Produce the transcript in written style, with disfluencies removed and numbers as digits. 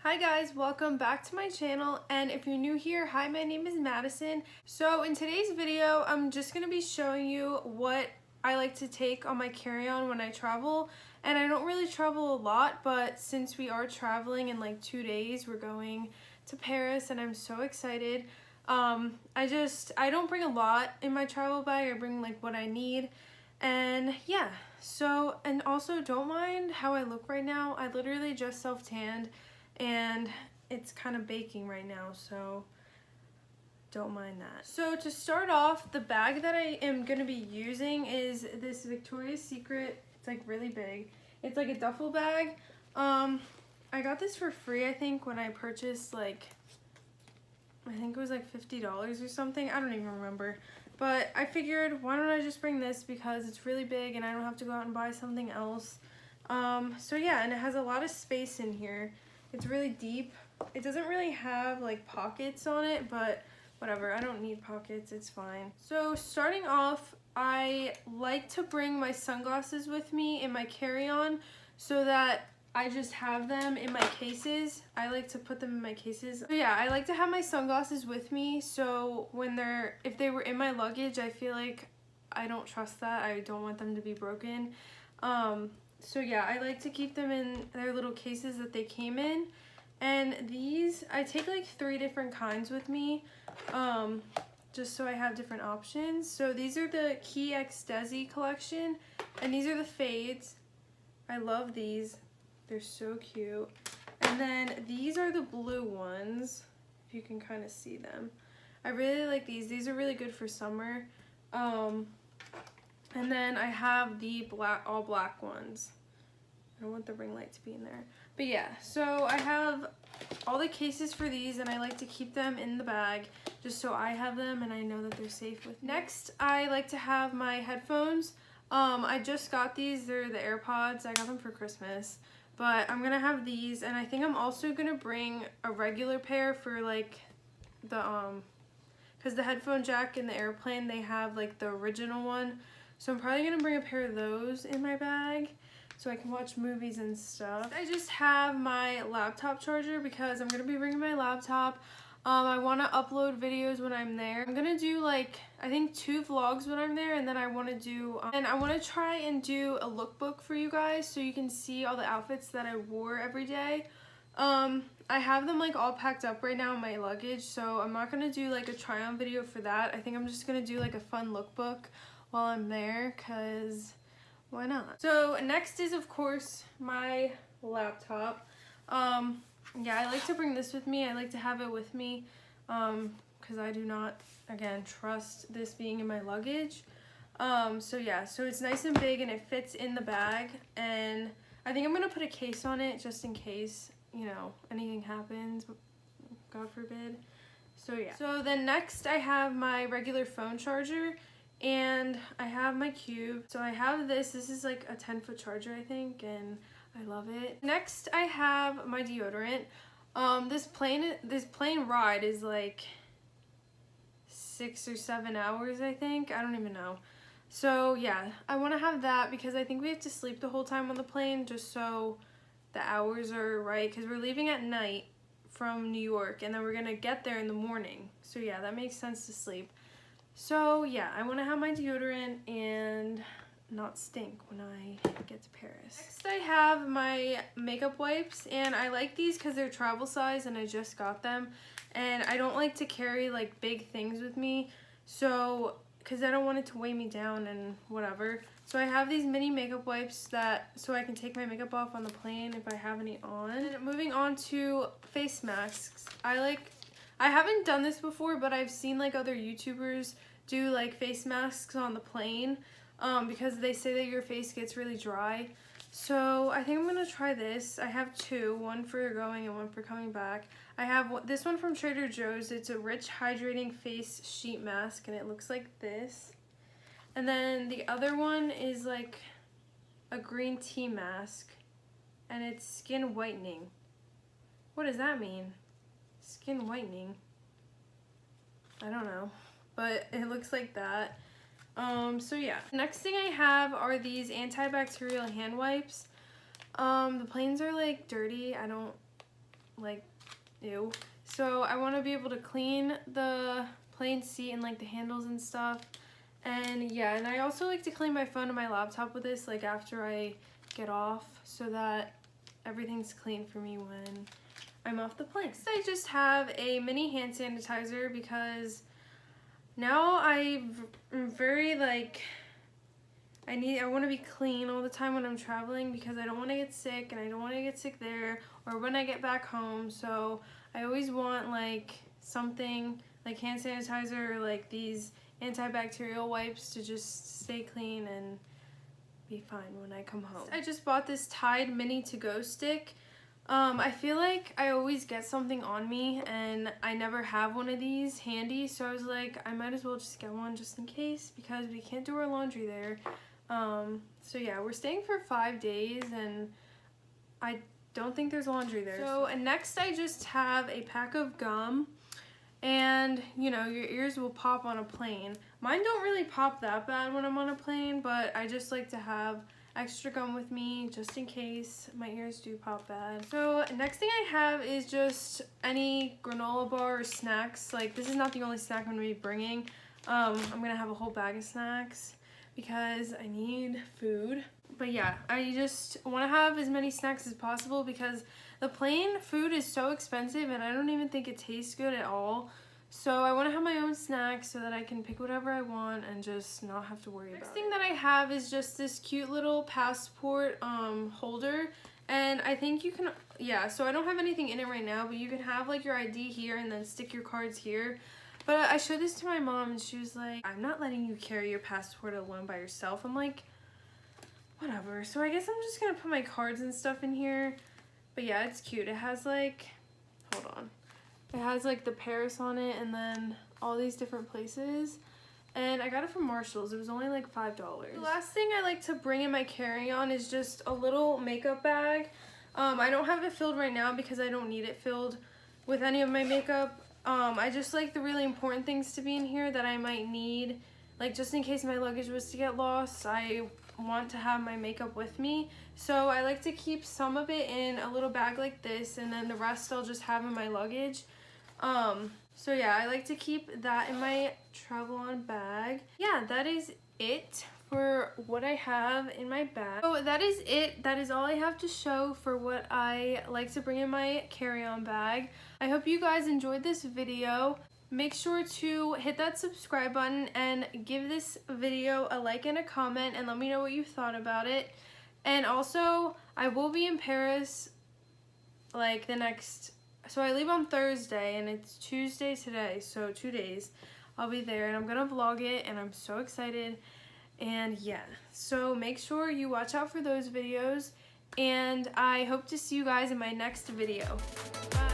Hi guys, welcome back to my channel, and if you're new here, hi, my name is Madison. So in today's video, I'm just going to be showing you what I like to take on my carry-on when I travel. And I don't really travel a lot, but since we are traveling in like 2 days, we're going to Paris and I'm so excited. I don't bring a lot in my travel bag. I bring like what I need. And yeah, so, and also don't mind how I look right now. I literally just self-tanned and it's kind of baking right now, so don't mind that. So to start off, the bag that I am going to be using is this Victoria's Secret. It's like really big. It's like a duffel bag. I got this for free, I think, when I purchased like, I think it was like $50 or something. I don't even remember. But I figured, why don't I just bring this because it's really big and I don't have to go out and buy something else. So yeah, and it has a lot of space in here. It's really deep. It doesn't really have like pockets on it, but whatever, I don't need pockets, it's fine. So starting off, I like to bring my sunglasses with me in my carry-on so that I just have them in my cases. I like to put them in my cases. So yeah, I like to have my sunglasses with me, so if they were in my luggage, I feel like I don't trust that. I don't want them to be broken. So yeah, I like to keep them in their little cases that they came in. And these, I take like 3 different kinds with me, just so I have different options. So these are the Key X Desi collection, and these are the fades. I love these. They're so cute. And then these are the blue ones, if you can kind of see them. I really like these. These are really good for summer. And then I have the all black ones. I don't want the ring light to be in there. But yeah, so I have all the cases for these and I like to keep them in the bag just so I have them and I know that they're safe with me. Next, I like to have my headphones. I just got these. They're the AirPods. I got them for Christmas. But I'm gonna have these, and I think I'm also gonna bring a regular pair for like the because the headphone jack in the airplane, they have like the original one. So I'm probably gonna bring a pair of those in my bag so I can watch movies and stuff. I just have my laptop charger because I'm gonna be bringing my laptop. I want to upload videos when I'm there. I'm gonna do like, I think 2 vlogs when I'm there, and then I want to do, and I want to try and do a lookbook for you guys so you can see all the outfits that I wore every day. I have them like all packed up right now in my luggage, so I'm not gonna do like a try on video for that. I think I'm just gonna do like a fun lookbook while I'm there, cause why not? So next is of course my laptop. Yeah, I like to bring this with me. I like to have it with me because I do not, again, trust this being in my luggage. So yeah, so it's nice and big and it fits in the bag, and I think I'm gonna put a case on it just in case, you know, anything happens, God forbid. So yeah. So then next I have my regular phone charger and I have my cube. So I have this is like a 10-foot charger, I think, and I love it. Next I have my deodorant. This plane ride is like 6 or 7 hours, I think. I don't even know. So yeah, I want to have that because I think we have to sleep the whole time on the plane just so the hours are right, because we're leaving at night from New York and then we're gonna get there in the morning. So yeah, that makes sense to sleep. So yeah, I want to have my deodorant and not stink when I get to Paris. Next I have my makeup wipes, and I like these because they're travel size and I just got them, and I don't like to carry like big things with me, so because I don't want it to weigh me down and whatever. So I have these mini makeup wipes so I can take my makeup off on the plane if I have any on. And moving on to face masks. I haven't done this before, but I've seen like other YouTubers do like face masks on the plane. Because they say that your face gets really dry. So I think I'm gonna try this. I have 2, one for going and one for coming back. I have this one from Trader Joe's. It's a rich hydrating face sheet mask and it looks like this. And then the other one is like a green tea mask and it's skin whitening. What does that mean? Skin whitening? I don't know, but it looks like that. So yeah. Next thing I have are these antibacterial hand wipes. The planes are like dirty. I don't like, ew. So I want to be able to clean the plane seat and like the handles and stuff. And yeah, and I also like to clean my phone and my laptop with this like after I get off, so that everything's clean for me when I'm off the plane. Next, I just have a mini hand sanitizer because now I'm very like, I want to be clean all the time when I'm traveling because I don't want to get sick, and I don't want to get sick there or when I get back home. So I always want like something like hand sanitizer or like these antibacterial wipes to just stay clean and be fine when I come home. I just bought this Tide mini to-go stick. I feel like I always get something on me and I never have one of these handy, so I was like, I might as well just get one just in case because we can't do our laundry there. So yeah, we're staying for 5 days and I don't think there's laundry there. So and next I just have a pack of gum, and you know, your ears will pop on a plane. Mine don't really pop that bad when I'm on a plane, but I just like to have extra gum with me just in case my ears do pop bad. So next thing I have is just any granola bar or snacks. Like, this is not the only snack I'm gonna be bringing. I'm gonna have a whole bag of snacks because I need food. But yeah, I just want to have as many snacks as possible because the plane food is so expensive and I don't even think it tastes good at all. So I want to have my own snacks so that I can pick whatever I want and just not have to worry about it. Next thing that I have is just this cute little passport holder, and I think you can, yeah, so I don't have anything in it right now, but you can have like your ID here and then stick your cards here. But I showed this to my mom and she was like, I'm not letting you carry your passport alone by yourself. I'm like, whatever. So I guess I'm just gonna put my cards and stuff in here. But yeah, it's cute. It has like, hold on. It has like the Paris on it and then all these different places. And I got it from Marshall's. It was only like $5. The last thing I like to bring in my carry-on is just a little makeup bag. I don't have it filled right now because I don't need it filled with any of my makeup. I just like the really important things to be in here that I might need. Like, just in case my luggage was to get lost, I want to have my makeup with me. So I like to keep some of it in a little bag like this, and then the rest I'll just have in my luggage. So yeah, I like to keep that in my travel-on bag. Yeah, that is it for what I have in my bag. So that is it. That is all I have to show for what I like to bring in my carry-on bag. I hope you guys enjoyed this video. Make sure to hit that subscribe button and give this video a like and a comment and let me know what you thought about it. And also, I will be in Paris like the next, so I leave on Thursday and it's Tuesday today, so 2 days. I'll be there and I'm gonna vlog it and I'm so excited. And yeah, so make sure you watch out for those videos and I hope to see you guys in my next video. Bye.